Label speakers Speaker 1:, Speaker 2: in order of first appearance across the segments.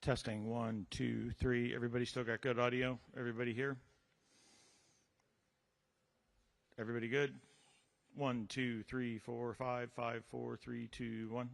Speaker 1: Testing, 1, 2, 3. Everybody still got good audio? Everybody here? Everybody good? 1, 2, 3, 4, 5, 5, 4, 3, 2, 1.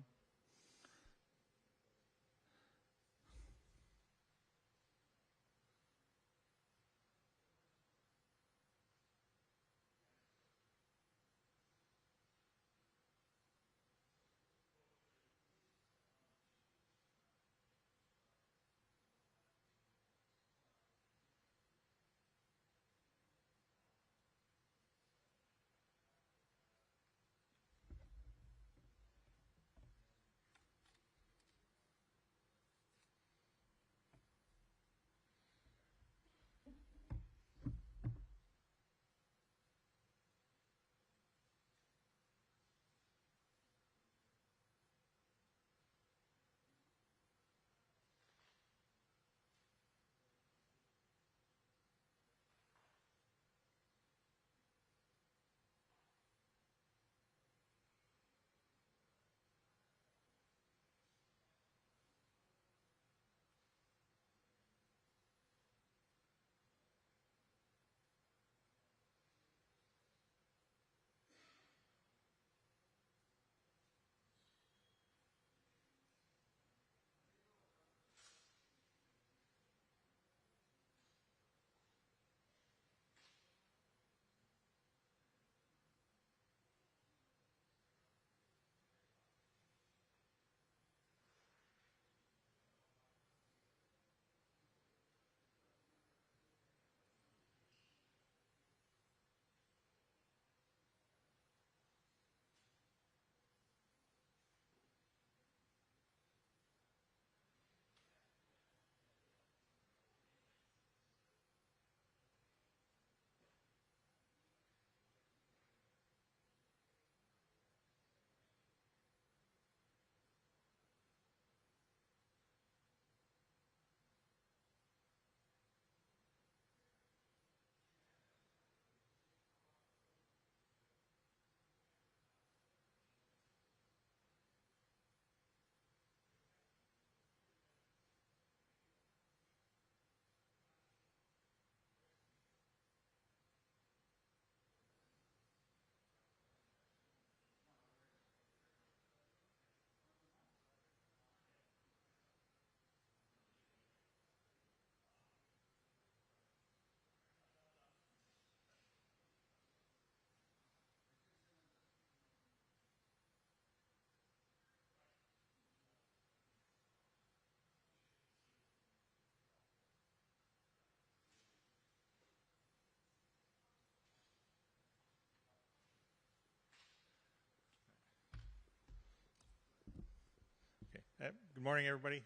Speaker 1: Good morning, everybody.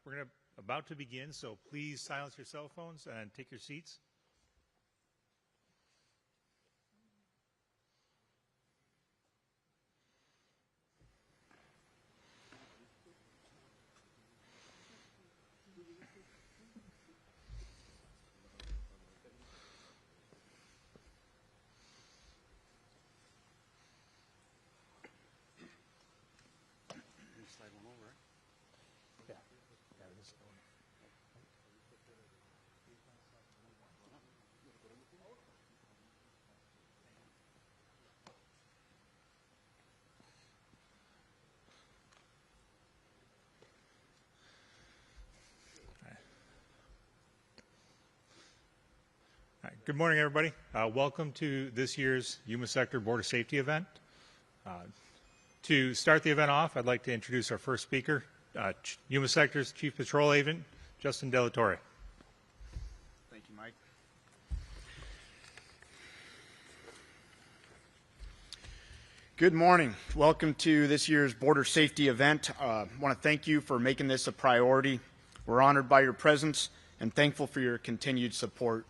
Speaker 1: We're about to begin, so please silence your cell phones and take your seats. Good morning, everybody. Welcome to this year's Yuma Sector Border Safety event. To start the event off, I'd like to introduce our first speaker, Yuma Sector's Chief Patrol Agent, Justin Delatorre.
Speaker 2: Thank you, Mike. Good morning. Welcome to this year's Border Safety event. I want to thank you for making this a priority. We're honored by your presence and thankful for your continued support.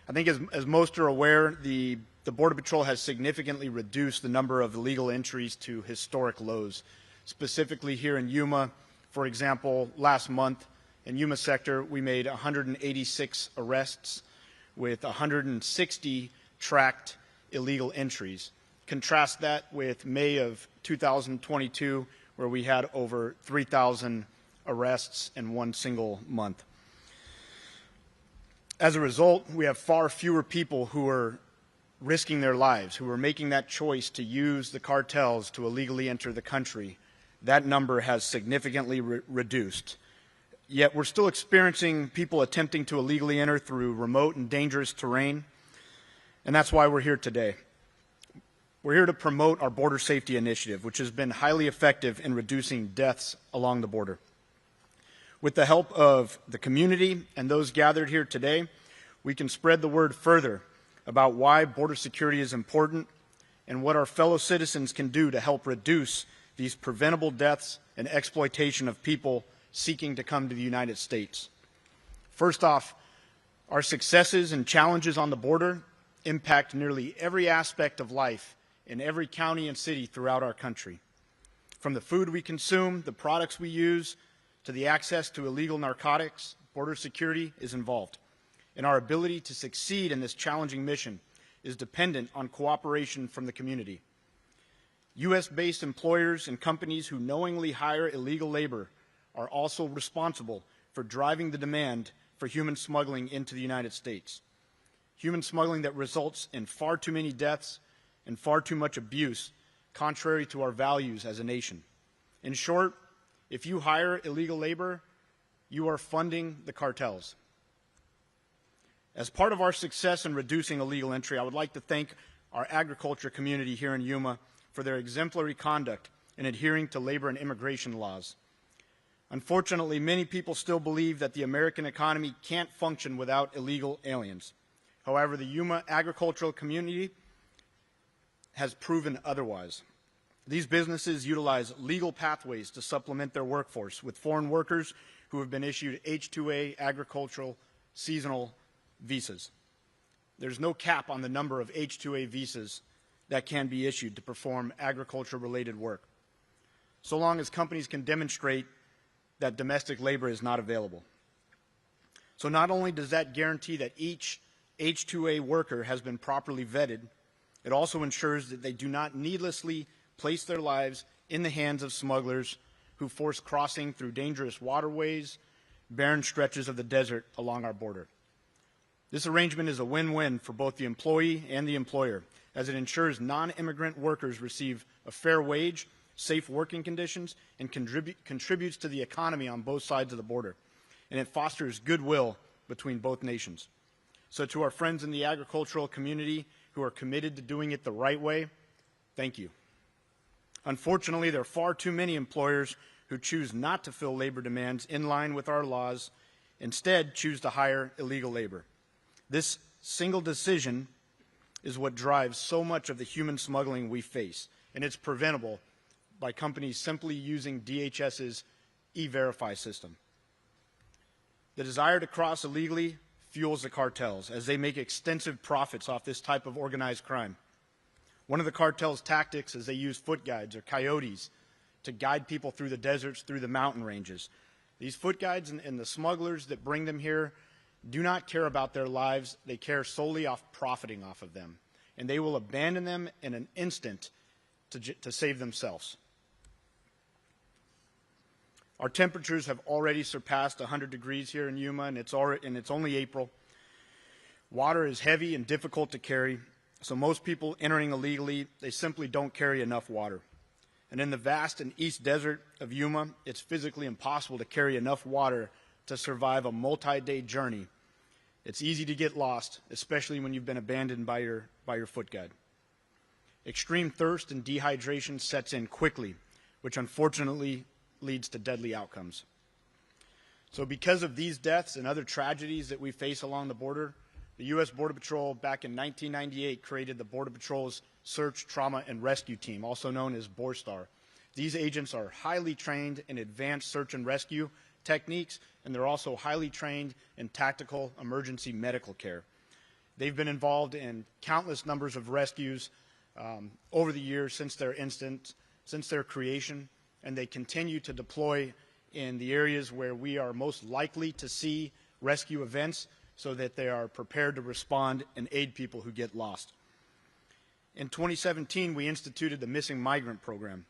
Speaker 2: I think as most are aware, the Border Patrol has significantly reduced the number of illegal entries to historic lows. Specifically here in Yuma, for example, last month in Yuma Sector, we made 186 arrests with 160 tracked illegal entries. Contrast that with May of 2022, where we had over 3,000 arrests in one single month. As a result, we have far fewer people who are risking their lives, who are making that choice to use the cartels to illegally enter the country. That number has significantly reduced. Yet we're still experiencing people attempting to illegally enter through remote and dangerous terrain, and that's why we're here today. We're here to promote our border safety initiative, which has been highly effective in reducing deaths along the border. With the help of the community and those gathered here today, we can spread the word further about why border security is important and what our fellow citizens can do to help reduce these preventable deaths and exploitation of people seeking to come to the United States. First off, our successes and challenges on the border impact nearly every aspect of life in every county and city throughout our country. From the food we consume, the products we use, to the access to illegal narcotics, border security is involved. And our ability to succeed in this challenging mission is dependent on cooperation from the community. U.S.-based employers and companies who knowingly hire illegal labor are also responsible for driving the demand for human smuggling into the United States. Human smuggling that results in far too many deaths and far too much abuse, contrary to our values as a nation. In short, if you hire illegal labor, you are funding the cartels. As part of our success in reducing illegal entry, I would like to thank our agriculture community here in Yuma for their exemplary conduct in adhering to labor and immigration laws. Unfortunately, many people still believe that the American economy can't function without illegal aliens. However, the Yuma agricultural community has proven otherwise. These businesses utilize legal pathways to supplement their workforce with foreign workers who have been issued H-2A agricultural seasonal visas. There's no cap on the number of H-2A visas that can be issued to perform agriculture-related work, so long as companies can demonstrate that domestic labor is not available. So not only does that guarantee that each H-2A worker has been properly vetted, it also ensures that they do not needlessly place their lives in the hands of smugglers who force crossing through dangerous waterways, barren stretches of the desert along our border. This arrangement is a win-win for both the employee and the employer, as it ensures non-immigrant workers receive a fair wage, safe working conditions, and contributes to the economy on both sides of the border. And it fosters goodwill between both nations. So to our friends in the agricultural community who are committed to doing it the right way, thank you. Unfortunately, there are far too many employers who choose not to fill labor demands in line with our laws, instead choose to hire illegal labor. This single decision is what drives so much of the human smuggling we face, and it's preventable by companies simply using DHS's E-Verify system. The desire to cross illegally fuels the cartels, as they make extensive profits off this type of organized crime. One of the cartel's tactics is they use foot guides or coyotes to guide people through the deserts, through the mountain ranges. These foot guides and the smugglers that bring them here do not care about their lives. They care solely off profiting off of them. And they will abandon them in an instant to save themselves. Our temperatures have already surpassed 100 degrees here in Yuma, and it's only April. Water is heavy and difficult to carry, so most people entering illegally, they simply don't carry enough water. And in the vast and east desert of Yuma, it's physically impossible to carry enough water to survive a multi-day journey. It's easy to get lost, especially when you've been abandoned by your foot guide. Extreme thirst and dehydration sets in quickly, which unfortunately leads to deadly outcomes. So because of these deaths and other tragedies that we face along the border, the U.S. Border Patrol back in 1998 created the Border Patrol's Search, Trauma, and Rescue Team, also known as BORSTAR. These agents are highly trained in advanced search and rescue techniques, and they're also highly trained in tactical emergency medical care. They've been involved in countless numbers of rescues over the years since their creation, and they continue to deploy in the areas where we are most likely to see rescue events so that they are prepared to respond and aid people who get lost. In 2017, we instituted the Missing Migrant Program.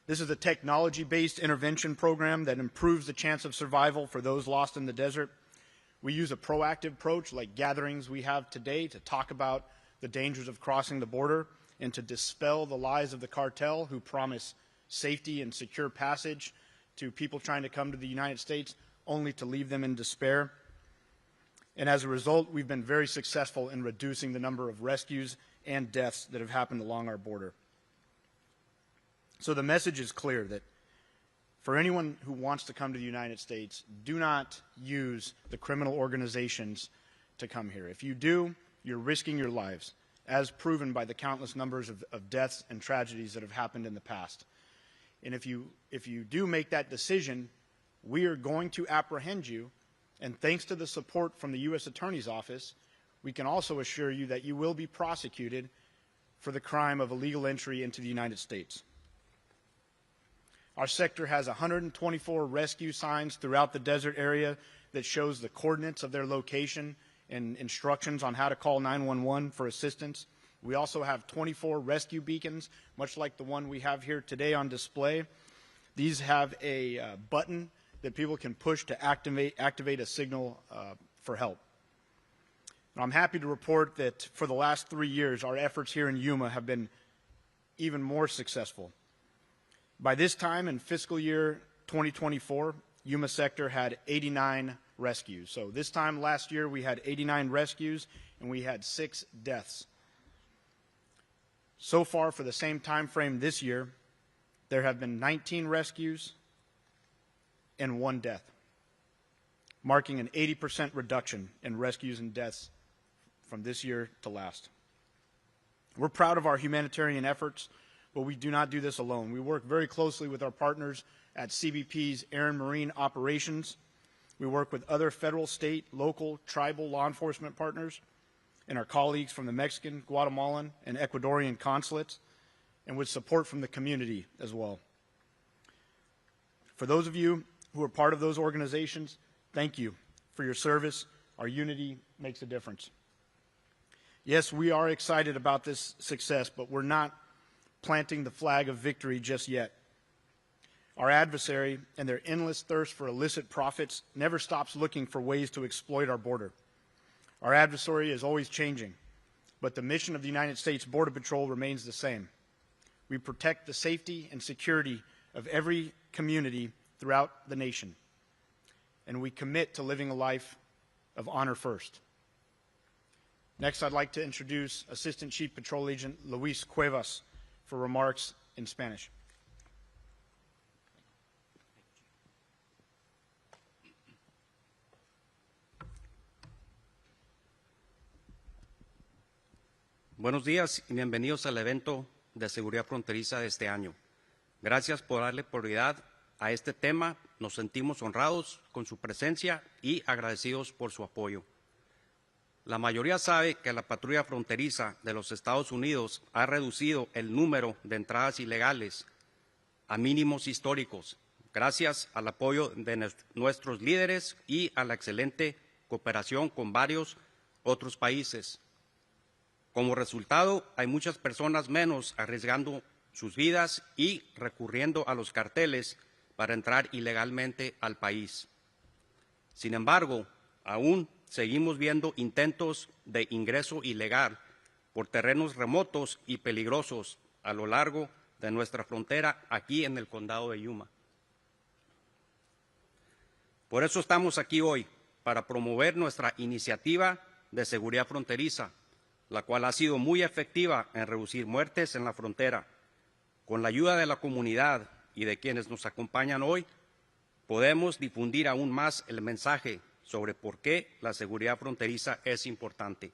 Speaker 2: This is a technology-based intervention program that improves the chance of survival for those lost in the desert. We use a proactive approach like gatherings we have today to talk about the dangers of crossing the border and to dispel the lies of the cartel who promise safety and secure passage to people trying to come to the United States only to leave them in despair. And as a result, we've been very successful in reducing the number of rescues and deaths that have happened along our border. So the message is clear that for anyone who wants to come to the United States, do not use the criminal organizations to come here. If you do, you're risking your lives, as proven by the countless numbers of deaths and tragedies that have happened in the past. And if you do make that decision, we are going to apprehend you, and thanks to the support from the U.S. Attorney's Office, we can also assure you that you will be prosecuted for the crime of illegal entry into the United States. Our sector has 124 rescue signs throughout the desert area that shows the coordinates of their location and instructions on how to call 911 for assistance. We also have 24 rescue beacons, much like the one we have here today on display. These have a button that people can push to activate a signal for help. And I'm happy to report that for the last 3 years, our efforts here in Yuma have been even more successful. By this time in fiscal year 2024, Yuma sector had 89 rescues. So this time last year, we had 89 rescues and we had 6 deaths. So far, for the same time frame this year, there have been 19 rescues and 1 death, marking an 80% reduction in rescues and deaths from this year to last. We're proud of our humanitarian efforts, but we do not do this alone. We work very closely with our partners at CBP's Air and Marine Operations. We work with other federal, state, local, tribal law enforcement partners and our colleagues from the Mexican, Guatemalan, and Ecuadorian consulates, and with support from the community as well. For those of you who are part of those organizations, thank you for your service. Our unity makes a difference. Yes, we are excited about this success, but we're not planting the flag of victory just yet. Our adversary and their endless thirst for illicit profits never stops looking for ways to exploit our border. Our adversary is always changing, but the mission of the United States Border Patrol remains the same. We protect the safety and security of every community throughout the nation, and we commit to living a life of honor first. Next, I'd like to introduce Assistant Chief Patrol Agent Luis Cuevas for remarks in Spanish.
Speaker 3: Buenos días y bienvenidos al evento de seguridad fronteriza de este año. Gracias por darle prioridad a este tema. Nos sentimos honrados con su presencia y agradecidos por su apoyo. La mayoría sabe que la patrulla fronteriza de los Estados Unidos ha reducido el número de entradas ilegales a mínimos históricos, gracias al apoyo de nuestros líderes y a la excelente cooperación con varios otros países. Como resultado, hay muchas personas menos arriesgando sus vidas y recurriendo a los carteles para entrar ilegalmente al país. Sin embargo, aún seguimos viendo intentos de ingreso ilegal por terrenos remotos y peligrosos a lo largo de nuestra frontera aquí en el condado de Yuma. Por eso estamos aquí hoy, para promover nuestra iniciativa de seguridad fronteriza, la cual ha sido muy efectiva en reducir muertes en la frontera. Con la ayuda de la comunidad y de quienes nos acompañan hoy, podemos difundir aún más el mensaje sobre por qué la seguridad fronteriza es importante.